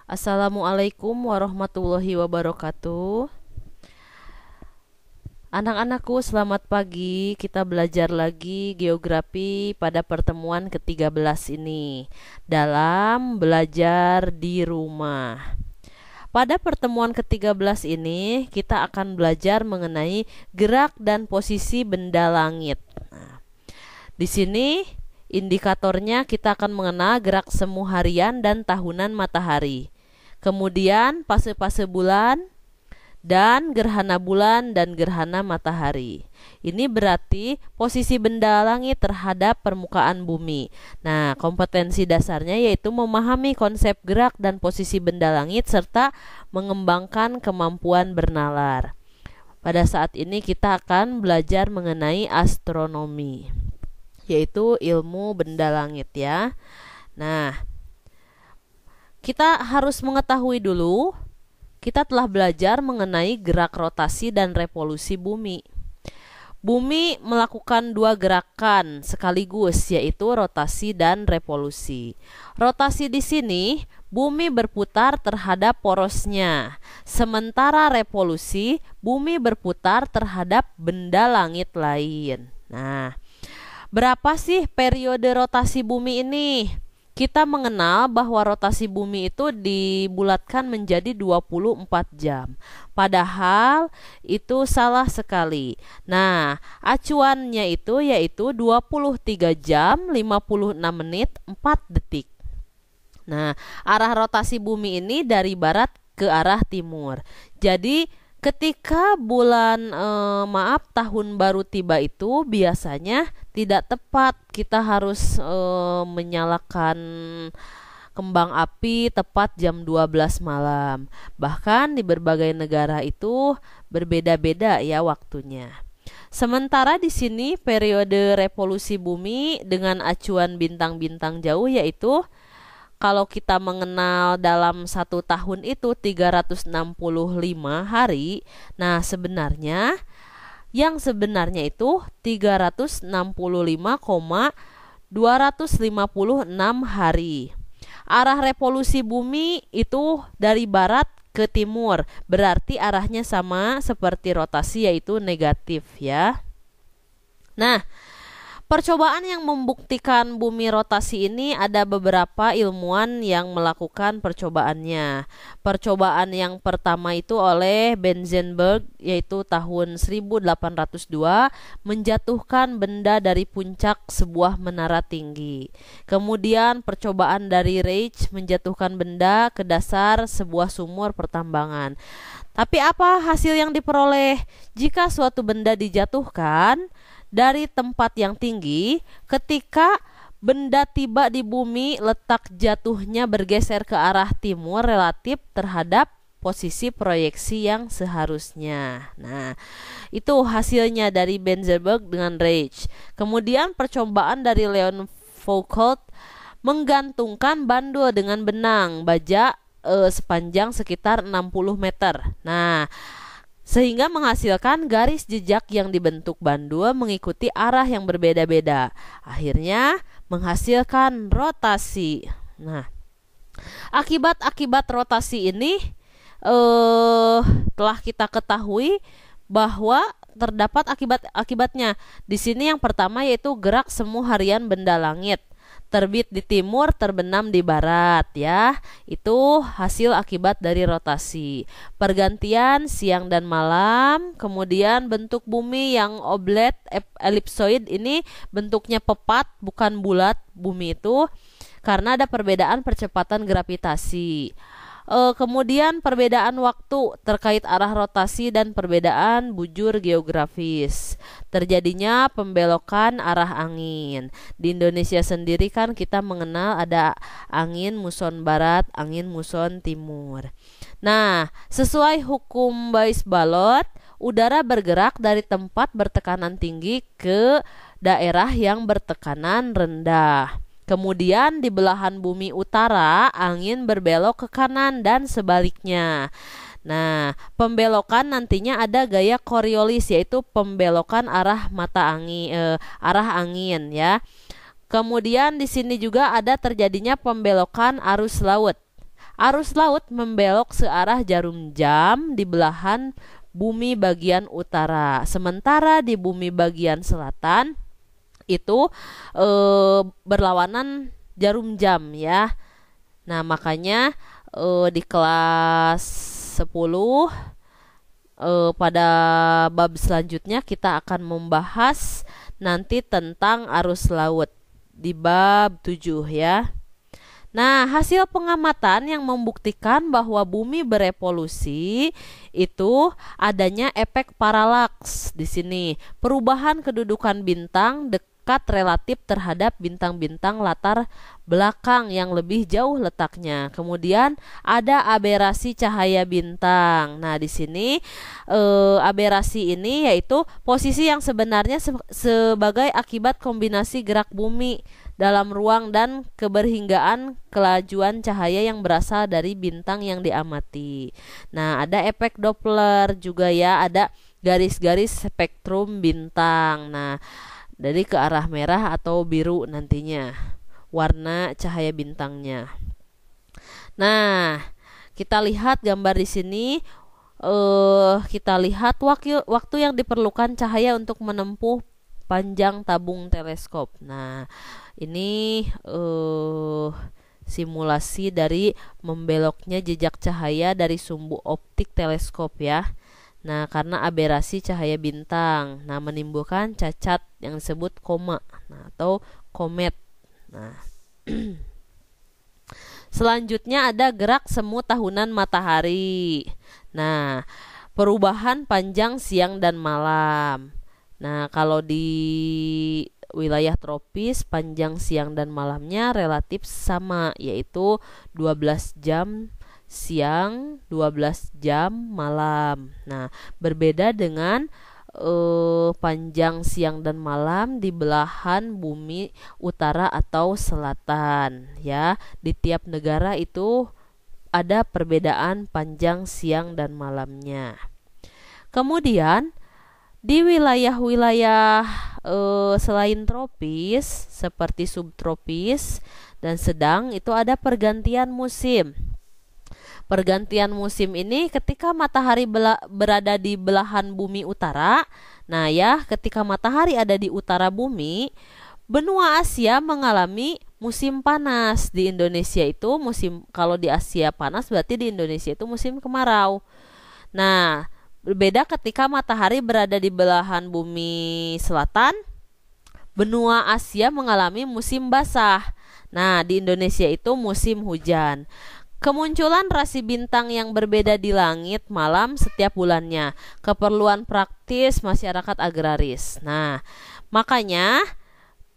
Assalamualaikum warahmatullahi wabarakatuh. Anak-anakku, selamat pagi. Kita belajar lagi geografi pada pertemuan ke-13 ini dalam belajar di rumah. Pada pertemuan ke-13 ini kita akan belajar mengenai gerak dan posisi benda langit. Di sini indikatornya kita akan mengenal gerak semu harian dan tahunan matahari. Kemudian fase-fase bulan dan gerhana bulan dan gerhana matahari. Ini berarti posisi benda langit terhadap permukaan bumi. Nah, kompetensi dasarnya yaitu memahami konsep gerak dan posisi benda langit serta mengembangkan kemampuan bernalar. Pada saat ini kita akan belajar mengenai astronomi, yaitu ilmu benda langit ya. Nah, kita harus mengetahui dulu, kita telah belajar mengenai gerak rotasi dan revolusi bumi. Bumi melakukan dua gerakan sekaligus, yaitu rotasi dan revolusi. Rotasi di sini, bumi berputar terhadap porosnya. Sementara revolusi, bumi berputar terhadap benda langit lain. Nah, berapa sih periode rotasi bumi ini? Kita mengenal bahwa rotasi bumi itu dibulatkan menjadi 24 jam. Padahal itu salah sekali. Nah, acuannya itu yaitu 23 jam 56 menit 4 detik. Nah, arah rotasi bumi ini dari barat ke arah timur. Jadi ketika tahun baru tiba itu biasanya tidak tepat, kita harus menyalakan kembang api tepat jam 12 malam. Bahkan di berbagai negara itu berbeda-beda ya waktunya. Sementara di sini periode revolusi bumi dengan acuan bintang-bintang jauh yaitu kalau kita mengenal dalam satu tahun itu 365 hari. Nah, yang sebenarnya itu 365,256 hari. Arah revolusi bumi itu dari barat ke timur, berarti arahnya sama seperti rotasi yaitu negatif ya. Nah, percobaan yang membuktikan bumi rotasi ini ada beberapa ilmuwan yang melakukan percobaannya. Percobaan yang pertama itu oleh Benzenberg yaitu tahun 1802 menjatuhkan benda dari puncak sebuah menara tinggi. Kemudian percobaan dari Reich menjatuhkan benda ke dasar sebuah sumur pertambangan. Tapi apa hasil yang diperoleh? Jika suatu benda dijatuhkan dari tempat yang tinggi, ketika benda tiba di bumi, letak jatuhnya bergeser ke arah timur relatif terhadap posisi proyeksi yang seharusnya. Nah, itu hasilnya dari Benzenberg dengan Reich. Kemudian percobaan dari Leon Foucault menggantungkan bandul dengan benang baja sepanjang sekitar 60 meter. Nah, sehingga menghasilkan garis jejak yang dibentuk bandul mengikuti arah yang berbeda-beda. Akhirnya menghasilkan rotasi. Nah, akibat-akibat rotasi ini telah kita ketahui bahwa terdapat akibat-akibatnya. Di sini yang pertama yaitu gerak semu harian benda langit. Terbit di timur, terbenam di barat ya. Itu hasil akibat dari rotasi. Pergantian siang dan malam. Kemudian bentuk bumi yang oblet elipsoid ini bentuknya pepat bukan bulat bumi itu karena ada perbedaan percepatan gravitasi. Kemudian perbedaan waktu terkait arah rotasi dan perbedaan bujur geografis. Terjadinya pembelokan arah angin. Di Indonesia sendiri kan kita mengenal ada angin muson barat, angin muson timur. Nah, sesuai hukum Weis-Ballot, udara bergerak dari tempat bertekanan tinggi ke daerah yang bertekanan rendah. Kemudian di belahan bumi utara, angin berbelok ke kanan dan sebaliknya. Nah, pembelokan nantinya ada gaya Coriolis, yaitu pembelokan arah arah angin ya. Kemudian di sini juga ada terjadinya pembelokan arus laut. Arus laut membelok searah jarum jam di belahan bumi bagian utara. Sementara di bumi bagian selatan itu berlawanan jarum jam ya. Nah, makanya di kelas 10 pada bab selanjutnya kita akan membahas nanti tentang arus laut di bab 7 ya. Nah, hasil pengamatan yang membuktikan bahwa bumi berevolusi itu adanya efek paralaks di sini. Perubahan kedudukan bintang dekat relatif terhadap bintang-bintang latar belakang yang lebih jauh letaknya. Kemudian ada aberasi cahaya bintang. Nah, di sini aberasi ini yaitu posisi yang sebenarnya sebagai akibat kombinasi gerak bumi dalam ruang dan keberhinggaan kelajuan cahaya yang berasal dari bintang yang diamati. Nah, ada efek Doppler juga ya, ada garis-garis spektrum bintang. Nah, dari ke arah merah atau biru nantinya warna cahaya bintangnya. Nah, kita lihat gambar di sini. Kita lihat waktu yang diperlukan cahaya untuk menempuh panjang tabung teleskop. Nah, ini simulasi dari membeloknya jejak cahaya dari sumbu optik teleskop ya. Nah, karena aberasi cahaya bintang, nah menimbulkan cacat yang disebut koma, nah, atau komet. Nah, selanjutnya ada gerak semu tahunan matahari. Nah, perubahan panjang siang dan malam. Nah, kalau di wilayah tropis panjang siang dan malamnya relatif sama, yaitu 12 jam siang, 12 jam malam. Nah, berbeda dengan panjang siang dan malam di belahan bumi utara atau selatan ya. Di tiap negara itu ada perbedaan panjang siang dan malamnya. Kemudian di wilayah-wilayah selain tropis seperti subtropis dan sedang itu ada pergantian musim. Pergantian musim ini ketika matahari berada di belahan bumi utara. Nah ya, ketika matahari ada di utara bumi, benua Asia mengalami musim panas. Di Indonesia itu kalau di Asia panas berarti di Indonesia itu musim kemarau. Nah, berbeda ketika matahari berada di belahan bumi selatan, benua Asia mengalami musim basah. Nah, di Indonesia itu musim hujan. Kemunculan rasi bintang yang berbeda di langit malam setiap bulannya, keperluan praktis masyarakat agraris. Nah, makanya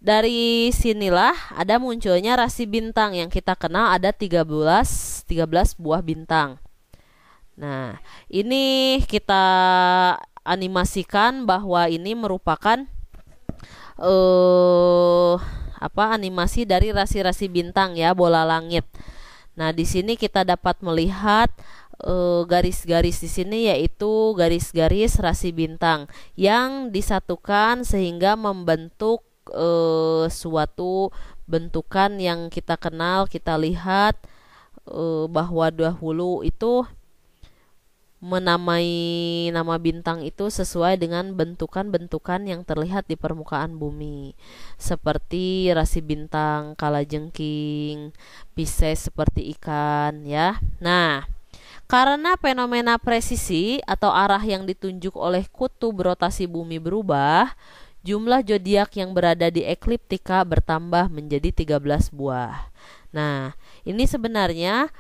dari sinilah ada munculnya rasi bintang yang kita kenal ada 13 buah bintang. Nah, ini kita animasikan bahwa ini merupakan animasi dari rasi-rasi bintang ya, bola langit. Nah, di sini kita dapat melihat garis-garis di sini yaitu garis-garis rasi bintang yang disatukan sehingga membentuk suatu bentukan yang kita kenal, kita lihat bahwa dahulu itu menamai nama bintang itu sesuai dengan bentukan-bentukan yang terlihat di permukaan bumi, seperti rasi bintang kalajengking, Pisces seperti ikan ya. Nah, karena fenomena presisi atau arah yang ditunjuk oleh kutub rotasi bumi berubah, jumlah zodiak yang berada di ekliptika bertambah menjadi 13 buah. Nah, ini sebenarnya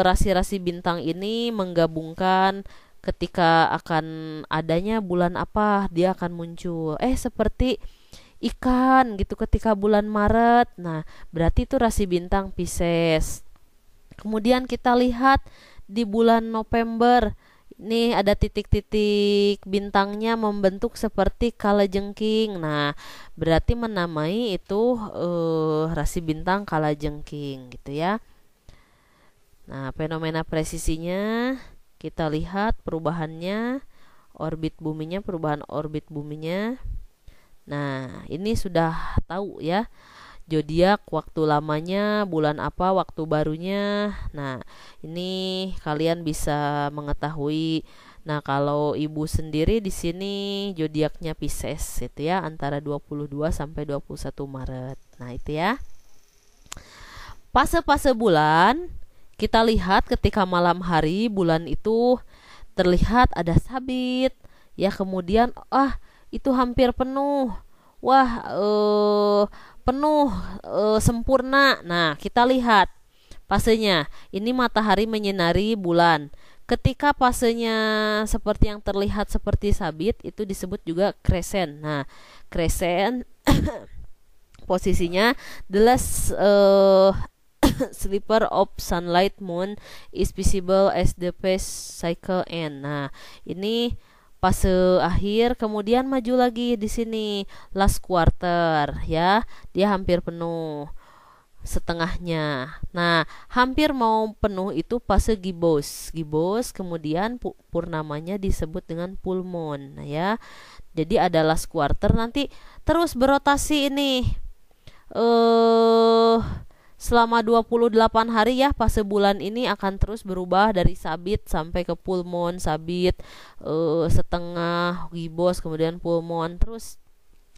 rasi-rasi bintang ini menggabungkan ketika akan adanya bulan apa dia akan muncul. Seperti ikan gitu ketika bulan Maret. Nah, berarti itu rasi bintang Pisces. Kemudian kita lihat di bulan November. Ini ada titik-titik bintangnya membentuk seperti kalajengking. Nah, berarti menamai itu rasi bintang kalajengking gitu ya. Nah, fenomena presisinya kita lihat perubahannya, perubahan orbit buminya. Nah, ini sudah tahu ya. Zodiak waktu lamanya, bulan apa waktu barunya. Nah, ini kalian bisa mengetahui. Nah, kalau ibu sendiri di sini zodiaknya Pisces itu ya, antara 22 sampai 21 Maret. Nah, itu ya. Fase-fase bulan kita lihat ketika malam hari bulan itu terlihat ada sabit ya, kemudian itu hampir penuh. Wah, penuh, sempurna. Nah, kita lihat fasenya. Ini matahari menyinari bulan. Ketika fasenya seperti yang terlihat seperti sabit, itu disebut juga crescent. Nah, crescent posisinya the last sliver of sunlight moon is visible as the phase cycle end. Nah, ini fase akhir, kemudian maju lagi di sini last quarter ya, dia hampir penuh setengahnya. Nah, hampir mau penuh itu fase gibbous. Gibbous kemudian purnamanya disebut dengan full moon. Nah, ya. Jadi ada last quarter, nanti terus berotasi ini. Selama 28 hari ya, fase bulan ini akan terus berubah dari sabit sampai ke full moon, sabit, setengah, gibbous, kemudian full moon, terus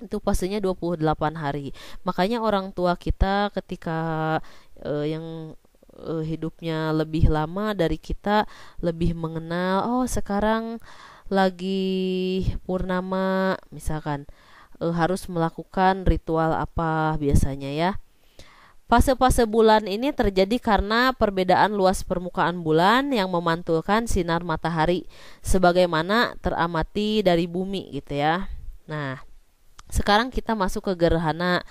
itu fasenya 28 hari. Makanya orang tua kita ketika yang hidupnya lebih lama dari kita lebih mengenal, sekarang lagi purnama misalkan, harus melakukan ritual apa biasanya ya. Fase-fase bulan ini terjadi karena perbedaan luas permukaan bulan yang memantulkan sinar matahari sebagaimana teramati dari bumi gitu ya. Nah, sekarang kita masuk ke gerhana.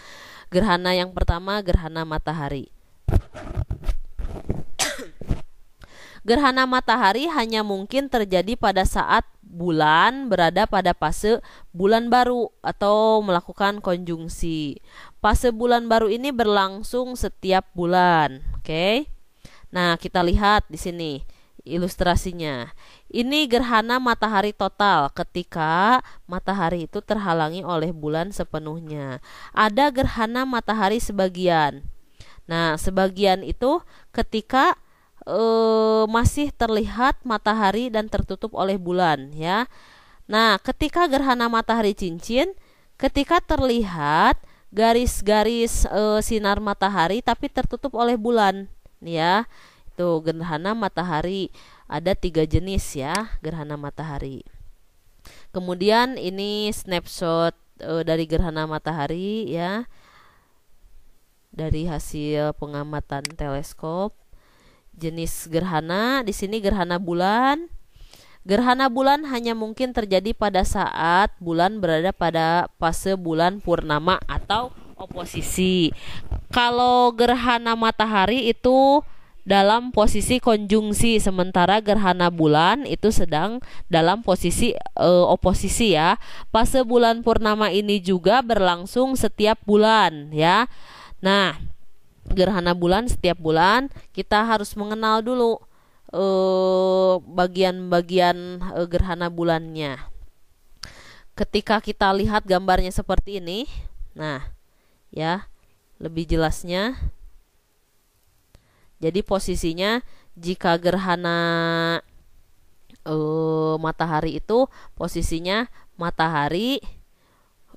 Gerhana yang pertama, gerhana matahari. Gerhana matahari hanya mungkin terjadi pada saat bulan berada pada fase bulan baru atau melakukan konjungsi. Fase bulan baru ini berlangsung setiap bulan. Oke. Nah, kita lihat di sini ilustrasinya. Ini gerhana matahari total ketika matahari itu terhalangi oleh bulan sepenuhnya. Ada gerhana matahari sebagian. Nah, sebagian itu ketika masih terlihat matahari dan tertutup oleh bulan ya. Nah, ketika gerhana matahari cincin, ketika terlihat garis-garis sinar matahari tapi tertutup oleh bulan ya, itu gerhana matahari. Ada 3 jenis ya gerhana matahari. Kemudian ini snapshot dari gerhana matahari ya, dari hasil pengamatan teleskop. Jenis gerhana di sini gerhana bulan. Gerhana bulan hanya mungkin terjadi pada saat bulan berada pada fase bulan purnama atau oposisi. Kalau gerhana matahari itu dalam posisi konjungsi, sementara gerhana bulan itu sedang dalam posisi oposisi ya. Fase bulan purnama ini juga berlangsung setiap bulan ya. Nah, gerhana bulan setiap bulan kita harus mengenal dulu bagian-bagian gerhana bulannya. Ketika kita lihat gambarnya seperti ini, nah ya, lebih jelasnya. Jadi posisinya jika gerhana matahari itu posisinya matahari,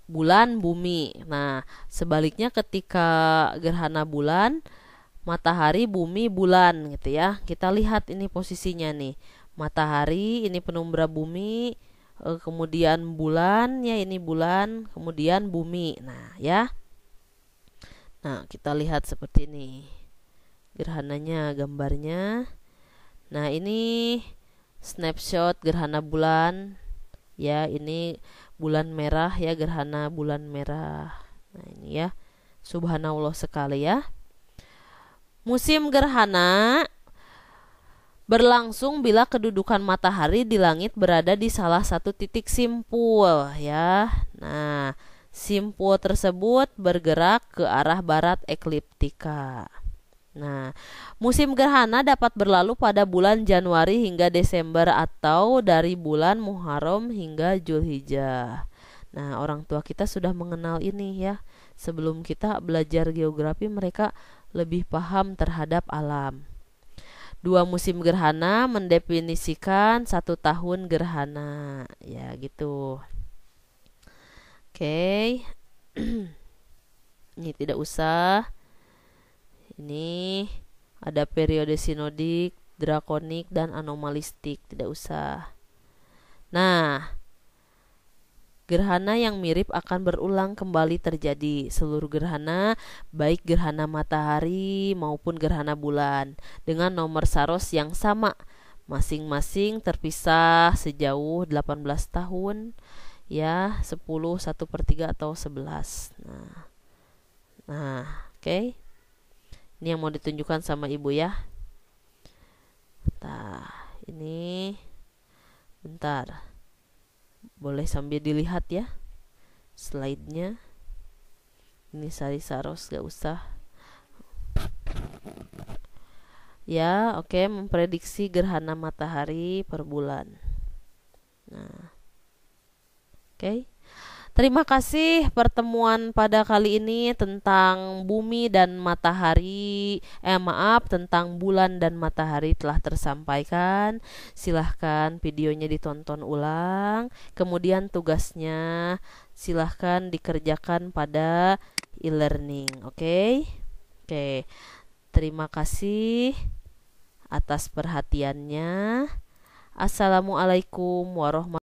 bulan, bumi. Nah, sebaliknya ketika gerhana bulan, matahari, bumi, bulan gitu ya. Kita lihat ini posisinya nih. Matahari, ini penumbra bumi, kemudian bulan ya, ini bulan, kemudian bumi. Nah, ya. Nah, kita lihat seperti ini. Gerhananya, gambarnya. Nah, ini snapshot gerhana bulan. Ya, ini bulan merah ya, gerhana bulan merah. Nah, ini ya, subhanallah sekali ya. Musim gerhana berlangsung bila kedudukan matahari di langit berada di salah satu titik simpul ya. Nah, simpul tersebut bergerak ke arah barat ekliptika. Nah, musim gerhana dapat berlalu pada bulan Januari hingga Desember atau dari bulan Muharram hingga Zulhijjah. Nah, orang tua kita sudah mengenal ini ya. Sebelum kita belajar geografi, mereka lebih paham terhadap alam. 2 musim gerhana mendefinisikan 1 tahun gerhana. Ya, gitu. Oke. Ini tidak usah. Ini ada periode sinodik, drakonik, dan anomalistik. Tidak usah. Nah, gerhana yang mirip akan berulang kembali terjadi. Seluruh gerhana, baik gerhana matahari maupun gerhana bulan, dengan nomor Saros yang sama, masing-masing terpisah sejauh 18 tahun, ya, 10, 1/3 atau 11. Nah, oke. Ini yang mau ditunjukkan sama ibu ya. Nah, ini bentar. Boleh sambil dilihat ya slide-nya. Ini Sari Saros, gak usah. Ya, oke, memprediksi gerhana matahari per bulan. Nah, oke. Terima kasih, pertemuan pada kali ini tentang bumi dan matahari, tentang bulan dan matahari telah tersampaikan. Silahkan videonya ditonton ulang. Kemudian tugasnya silahkan dikerjakan pada e-learning. Oke? Oke. Terima kasih atas perhatiannya. Assalamualaikum warahmatullahi wabarakatuh.